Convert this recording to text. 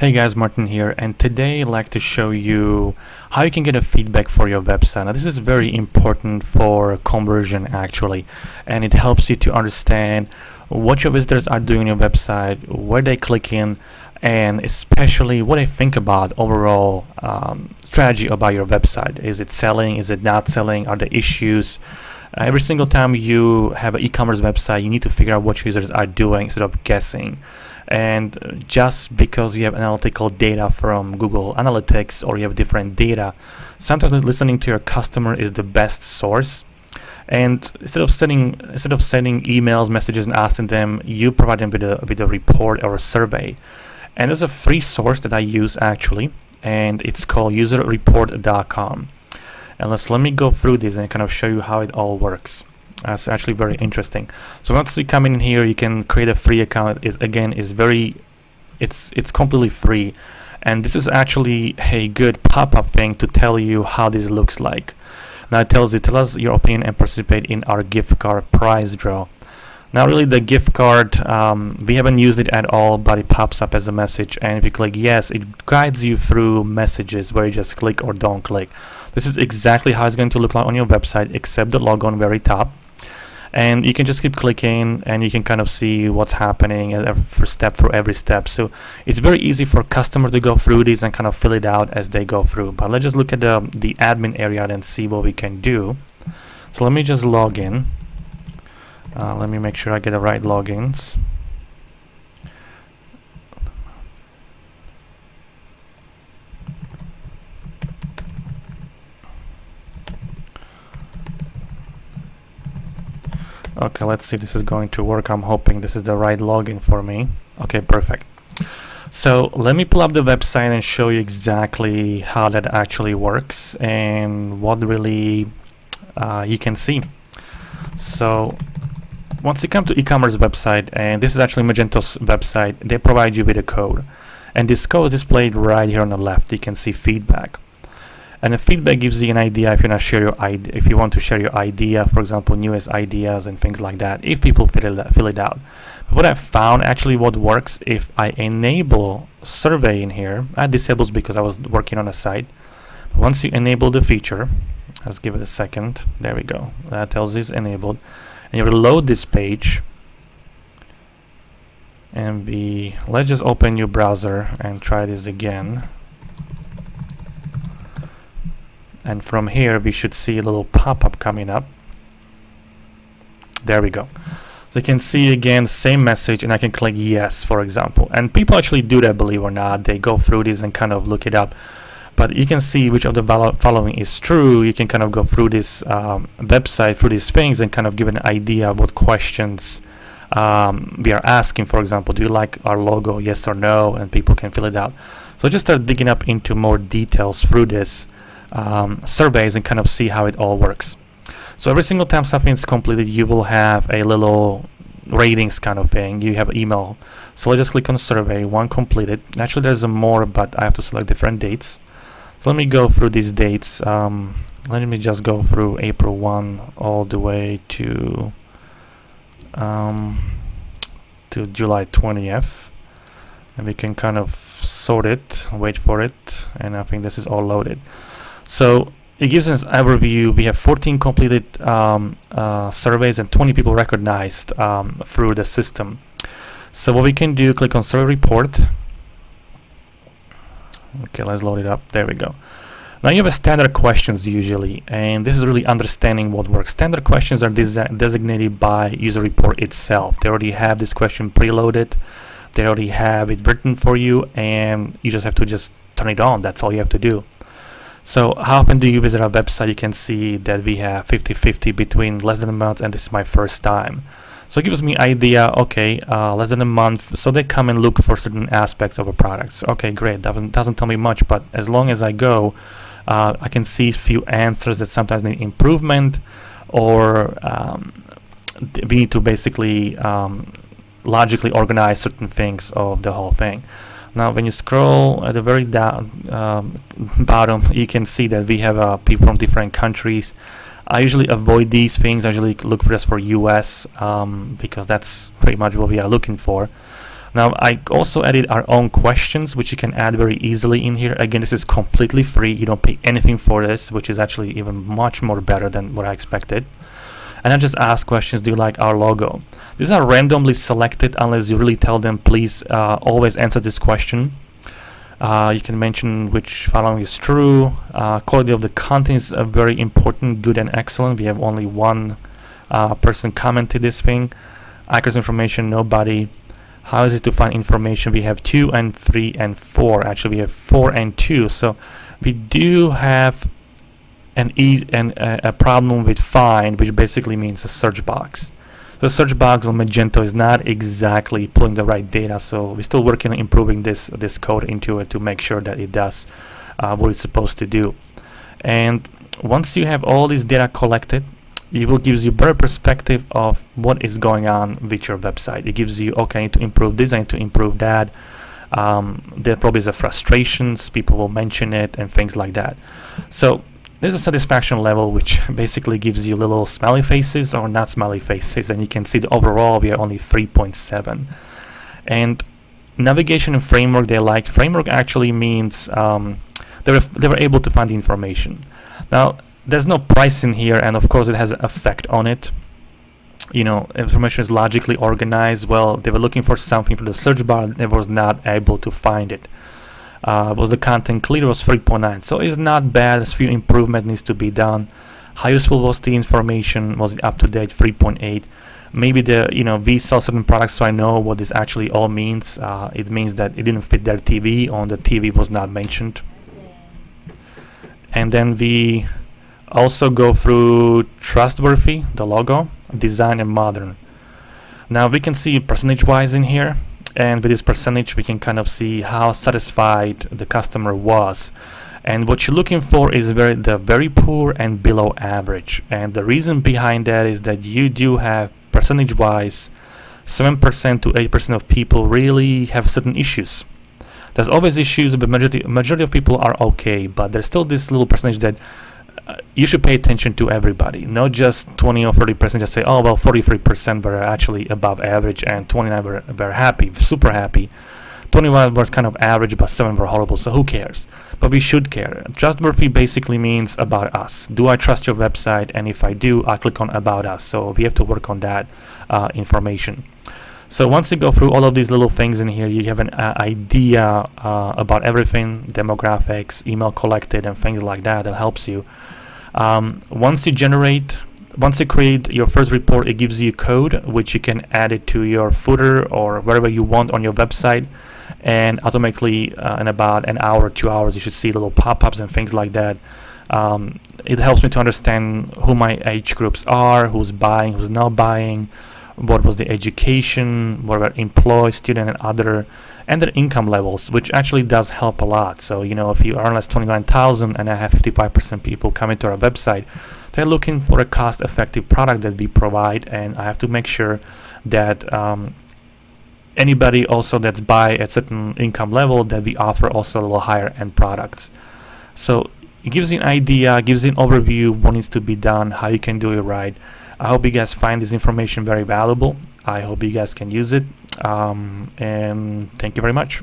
Hey guys, Martin here, and today I'd like to show you how you can get a feedback for your website. Now this is very important for conversion actually, and it helps you to understand what your visitors are doing on your website, where they click in, and especially what they think about overall strategy about your website. Is it selling? Is it not selling? Are there issues? Every single time you have an e-commerce website, you need to figure out what users are doing instead of guessing. And just because you have analytical data from Google Analytics or you have different data, sometimes listening to your customer is the best source. And instead of sending emails, messages, and asking them, you provide them with a report or a survey. And there's a free source that I use actually, and it's called userreport.com. And let me go through this and kind of show you how it all works. That's actually very interesting. So once you come in here, you can create a free account. It's completely free, and this is actually a good pop-up thing to tell you how this looks like. Now it tells us your opinion and participate in our gift card prize draw. Now really the gift card, we haven't used it at all, but it pops up as a message, and if you click yes, it guides you through messages where you just click or don't click. This is exactly how it's going to look like on your website, except the logo on very top. And you can just keep clicking and you can kind of see what's happening for every step. So it's very easy for a customer to go through these and kind of fill it out as they go through. But let's just look at the admin area and see what we can do. So let me just log in. Let me make sure I get the right logins. Okay, let's see, this is going to work. I'm hoping this is the right login for me. Okay, perfect. So let me pull up the website and show you exactly how that actually works and what really you can see. So once you come to e-commerce website, and this is actually Magento's website, they provide you with a code. And this code is displayed right here on the left. You can see feedback. And the feedback gives you an idea if you want to share your idea, if you want to share your idea, for example, newest ideas and things like that, if people fill it out. But what I found actually what works if I enable survey in here. I disabled because I was working on a site. But once you enable the feature, let's give it a second. There we go. That tells it's enabled. And you reload this page. And let's just open your browser and try this again. And from here we should see a little pop-up coming up. There we go. So you can see again same message, and I can click yes, for example. And people actually do that, believe it or not. They go through this and kind of look it up. But you can see which of the following is true. You can kind of go through this website, through these things, and kind of give an idea of what questions we are asking. For example, do you like our logo, yes or no? And people can fill it out. So just start digging up into more details through this surveys and kind of see how it all works. So every single time something is completed, you will have a little ratings kind of thing. You have email. So let's just click on survey, one completed. Actually there's more, but I have to select different dates. So let me go through these dates. Let me just go through April 1 all the way to July 20th, and we can kind of sort it, wait for it, and I think this is all loaded. So it gives us an overview. We have 14 completed surveys and 20 people recognized through the system. So what we can do, click on survey report. Okay, let's load it up. There we go. Now you have a standard questions usually, and this is really understanding what works. Standard questions are designated by user report itself. They already have this question preloaded. They already have it written for you, and you just have to turn it on. That's all you have to do. So how often do you visit our website? You can see that we have 50-50 between less than a month and this is my first time. So it gives me idea, okay, less than a month. So they come and look for certain aspects of a product. Okay, great. Doesn't tell me much, but as long as I go, I can see few answers that sometimes need improvement, or we need to basically logically organize certain things of the whole thing. Now when you scroll at the very bottom, you can see that we have people from different countries. I usually avoid these things. I usually look for this for US because that's pretty much what we are looking for. Now I also added our own questions, which you can add very easily in here. Again, this is completely free. You don't pay anything for this, which is actually even much more better than what I expected. And I just ask questions. Do you like our logo? These are randomly selected unless you really tell them, please always answer this question. You can mention which following is true. Quality of the content is very important, good and excellent. We have only one person commented this thing. Accuracy information, nobody. How is it to find information? We have 2 and 3 and 4. Actually, we have 4 and 2. So we do have a problem with find, which basically means a search box. The search box on Magento is not exactly pulling the right data, so we're still working on improving this code into it to make sure that it does what it's supposed to do. And once you have all this data collected, it will gives you better perspective of what is going on with your website. It gives you, okay, I need to improve this, I need to improve that. There probably is a frustrations, people will mention it and things like that. So there's a satisfaction level which basically gives you little smiley faces or not smiley faces, and you can see that overall we are only 3.7. And navigation and framework, they like. Framework actually means they were able to find the information. Now there's no price in here, and of course it has an effect on it. You know, information is logically organized. Well, they were looking for something for the search bar, they was not able to find it. Was the content clear? It was 3.9, so it's not bad. There's few improvement needs to be done. How useful was the information? Was it up to date? 3.8. Maybe we sell certain products, so I know what this actually all means. It means that it didn't fit their TV, on the TV was not mentioned. And then we also go through trustworthy, the logo, design, and modern. Now we can see percentage wise in here, and with this percentage we can kind of see how satisfied the customer was. And what you're looking for is the very poor and below average. And the reason behind that is that you do have percentage wise 7% to 8% of people really have certain issues. There's always issues, but majority of people are okay, but there's still this little percentage that you should pay attention to everybody, not just 20 or 30% just say, oh well, 43% were actually above average and 29 were happy, super happy. 21 was kind of average, but 7 were horrible, so who cares? But we should care. Trustworthy basically means about us. Do I trust your website? And if I do, I click on about us. So we have to work on that information. So once you go through all of these little things in here, you have an idea about everything, demographics, email collected, and things like that. That helps you. Once you create your first report, it gives you code which you can add it to your footer or wherever you want on your website, and automatically in about an hour, 2 hours, you should see little pop-ups and things like that. It helps me to understand who my age groups are, who's buying, who's not buying, what was the education, what were employed, student, and other, and their income levels, which actually does help a lot. So if you earn less 29,000 and I have 55% people coming to our website, they're looking for a cost-effective product that we provide, and I have to make sure that anybody also that's buy at certain income level, that we offer also a little higher end products. So it gives you an idea, gives you an overview what needs to be done, how you can do it right. I hope you guys find this information very valuable. I hope you guys can use it, and thank you very much.